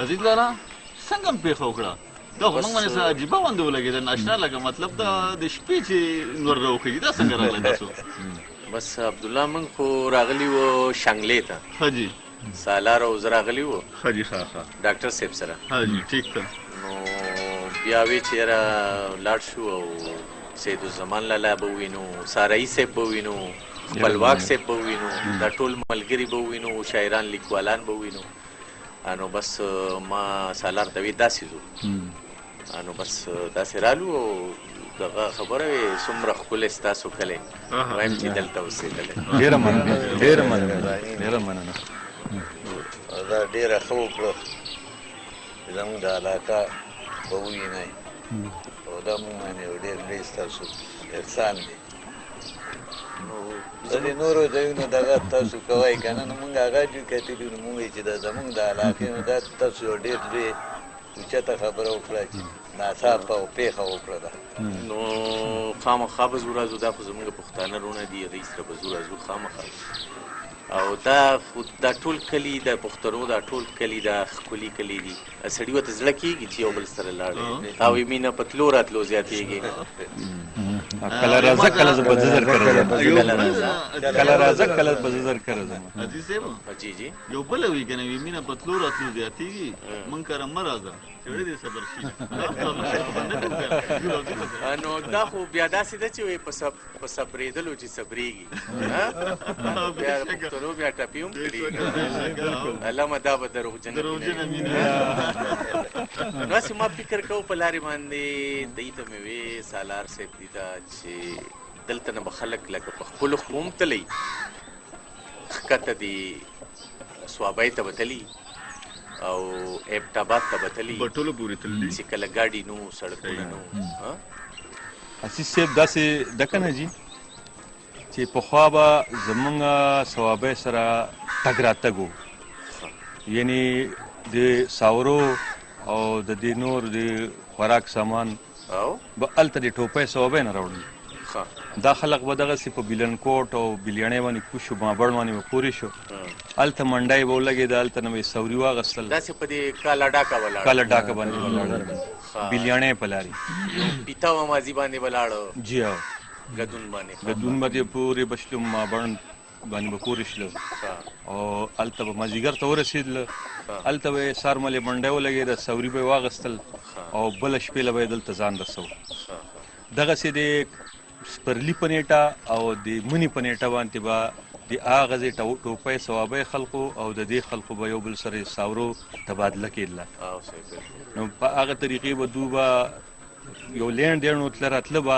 عزیز لالا څنګه مې پېښه وکړه دا خو موږ باندې څه عجیبه غوندې ولګېده ناشنا لکه مطلب د شپې چې نور راوخېږي دا څنګه راغلی تاسو بس عبدالله موږ خو راغلي وو شانګلې ته ښه جي سالار او زه راغلي وو ښه جي ښه ښه ډاکټر صاحب سره ها جي ټیک ده نو بیا وی چې یاره لاړ شو او سید الزمان لالا به ووینو سارایي صاحب به ووینو خپلواک صاحب به ووینو دا ټول ملګري به ووینو شاعران لیکوالان به ووینو نو بس ما سالار ته وی داسې ځو نو بس داسې رالو او دغه خبره وي څومره ښکلی ستاسو کلی وایم چې دلته اوسېدلی ډېره مننه ډېره مننه ډېره مننه دا ډېره ښه وکړه چې زموږ د علاقه به ووینئ او دا موږ باندې یو ډېر لوی ستاسو احسان دی د دې نورو ځایونو دغه تاسو کوئ که نه نو مونږ هغه ډېر کتلي نو مونږ وایي چې دا زموږ د علاقې نو دا تاسو یو ډېر لوی اوچته خبره وکړه چې ناڅاپه او پېښه وکړه ده نو خامخا به زو راځو دا خو زموږ پښتانه رونه دي هغوی سره به زو راځو خامخا او دا ټول کلي د پښتنو دا ټول کلي دا ښکلي کلي دي سړي ورته زړه کېږي چې یو بل سره لاړې او مینه په تلو راتلو زیاتېږي کله راځه کله زه به زه درکره ځم کله راځه کله به زه درکره ځم عزیز صاحب جی جی یو بله وي که نه وي مینه په تلو راتلو زیاتېږي مونږ کره مه راځه سړی دې صبر شي نو دا خو بیا داسې ده چې وایي په صبرېدلو چې صبرېږي بیا پښتنو بیا ټپي هم کړي علامه دا به دروغجنه مینه نو هسې ما فکر کوو په لارې باندې دوی ته مې وې سالار صاحب دي ته چې دلته نه به خلک لکه په خپلو خو هم تلئ ښکته دي سوابۍ ته به تلي او ایبټ ته به تلي بټولو پورې تللي چې کله ګاډي نو سړکونه نو عزیز صاحب داسې ده که نه جي چې پخوا به زمونږ سوابۍ سره تګ راتګ و یعنې د ساورو او د دې نور د خوراک سامان به هلته د ټوپۍ سوابۍ نه راوړل دا خلق به دغسې په بیلنکوټ او بیلیاڼۍ باندې کوز شو مابړ باندې به پورې شو هلته منډی به ولګېده هلته نه به یې سوري واغېستل داسې په دې کاله ډاکه ولاړ کاله ډاکه باندې ولاړل بیلیاڼۍ په لارې پیتا و مازي باندې ولاړو جی او ګدون باندې ګدون باندې پورې به شلو مابړ باندې به پورې شلو او هلته به مازدیګر ته ورسېدله هلته به یې سارملې منډی ولګېده سوري به یې واغېستل او بله شپې له به یې دلته ځان رسو دغسې د سپرلي په نیټه او د مني په نیټه باندې به د هغه ځای ټوپۍ سوابۍ خلقو او د دې خلقو به یو بل سره ساورو تبادله کېدله نو په هغه طریقې به دوی به یو لین ډېر نو تله راتله به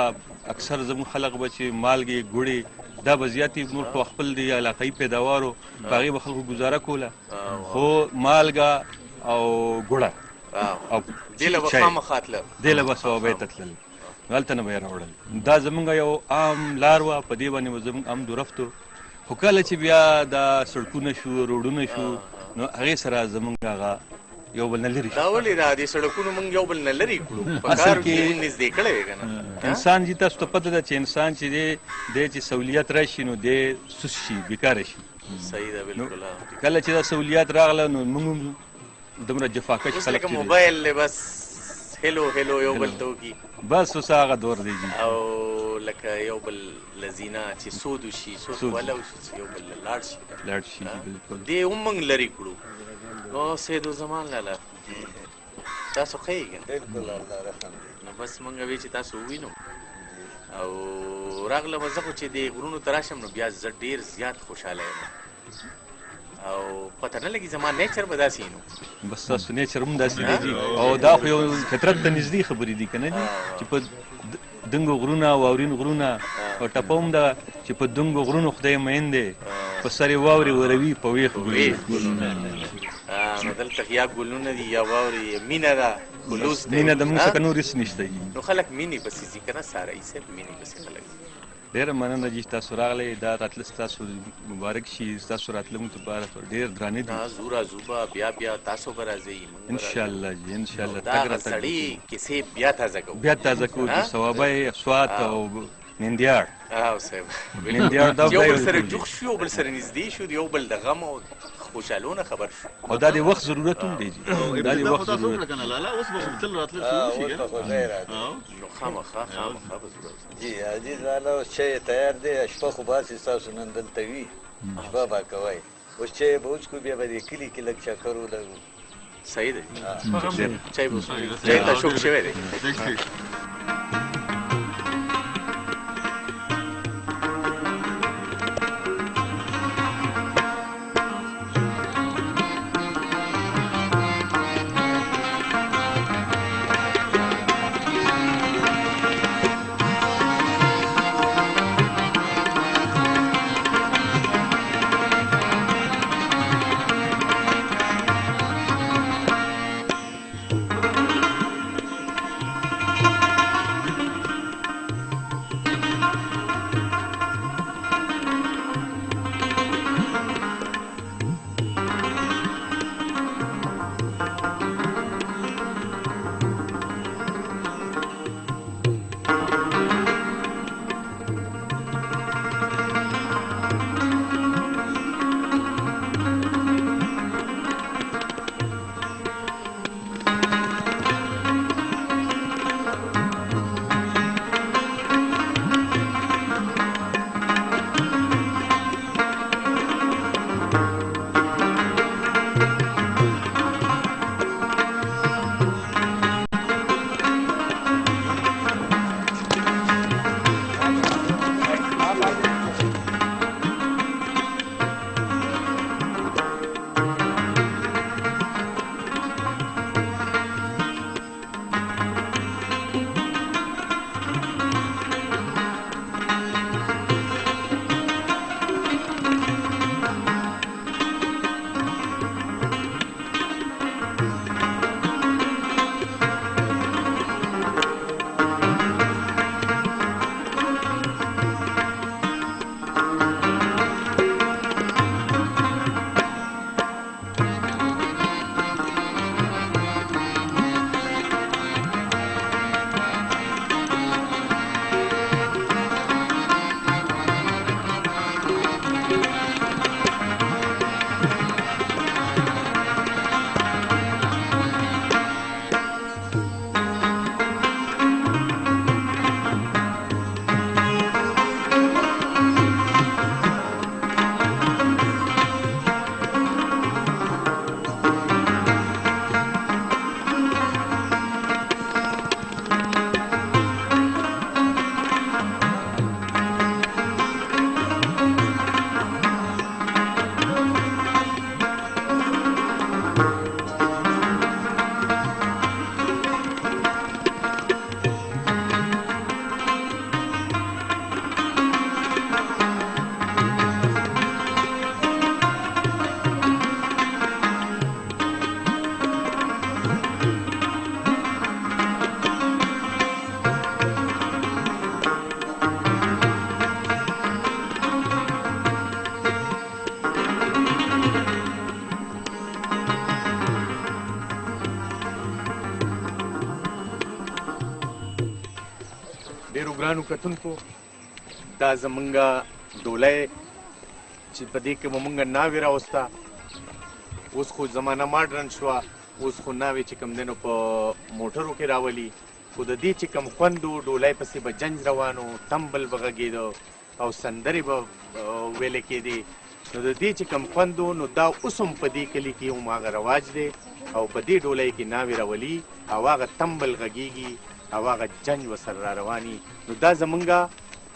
اکثر زموږ خلق به چې مالګې ګوړې دا به زیاتې نور په خپل د علاقایي پیداوارو په هغې به خلکو ګزاره کوله خو مالګه او ګوړه او دې له به خامخا تله دې له به سوابۍ ته تلل هلته نه به یې راوړل دا زمونږ یو عام لار وه په دې باندې به زمونږ عام درفت و خو کله چې بیا دا سړکونه شو روډونه شو نو هغې سره زمونږ هغه یو بل نه لرې شو دا ولې دا دې سړکونو موږ یو بل نه لرې کړو په کار کې نږدې کړی وی که نه انسان جي تاسو ته پته ده چې انسان چې دی چې سهولیت راشي نو دی سست شي بیکاره شي صحیح ده بلکل کله چې دا سهولیت راغله نو موږ هم دومره جفاکش اوس خلک لکه موبایل دی بس هلو هلو یو بل ته وکړي بس اوس هغه دور دی جي او لکه یو بل لذینه چې سود وشي سود والا وشي چې یو بل لاړ شي بالکل دې هم موږ لرې کړو نو سید الزمان لالا تاسو ښه یې که بلکل الله رحم دی نو بس موږ وی چې تاسو ووینو او راغلم زه خو چې د غرونو ته راشم نو بیا زه ډېر زیات خوشحاله یم او پته نه لګي زما نیچر به داسې نو بس تاسو نیچر هم داسې دی جي او دا خو یو فطرت ته نږدې خبرې دي که نه دي چې په دنګو غرونه واورین غرونه او ټپه هم ده چې په دنګو غرونو خدای مین دی په سر یې واورې وروي په ویښ ګلونه نو دلته یا ګلونه دي یا واورې مینه ده خلوص دی مینه د موږ څخه نور هېڅ نشته جي نو خلک مینې پسې ځي که نه سارایي صاحب مینې پسې خلک ځي ډېره مننه جي تاسو راغلی دا راتله ستاسو مبارک شي ستاسو راتله موږ لپاره ډېر درانه دي زو راځو به بیا تاسو به راځئ انشاءالله جي انشاءالله دا هغه سړي کیسې بیا تازه کوو بیا تازه کوو چې ثوابۍ اصوات او نندیار او صاحب نندیار دا یو به بل سره جوخ شو بل سره نږدې شو یو بل د غم او خوشالونه خبر شو او دا د وخت ضرورت هم دی دا د وخت تاسو ضرورت کنه لالا اوس به تل راتل شروع شي اوس په خیر راځي نو خامخا به ضرورت جی عزیز لالا اوس چای تیار دی شپه خو باسي تاسو نن دلته وي شپه به کوئ اوس چای به وڅښو بیا به دې کلي کې لږ چکر ولګو صحیح دی چای به وڅښو چای ته شوق شوی دی ډیرو ګرانو کتونکو دا زمونږه ډولۍ چې په دې کې به مونږ ناوې راوسته اوس خو زمانه ماډرن شوه اوس خو ناوې چې کوم دی نو په موټرو کې راولي خو د دې چې کوم خوند و ډولۍ پسې به جنج روان و تمبل به غږېده او سندرې به ویلې کېدې نو د دې چې کوم خوند و نو دا اوس هم په دې کلي کې هم هغه رواج دی او په دې ډولۍ کې ناوې راولي او هغه تمبل غږېږي او هغه جنج ورسره را رواني نو دا زمونږه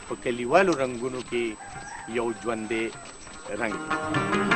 په کلیوالو رنګونو کې یو ژوندی رنګ دی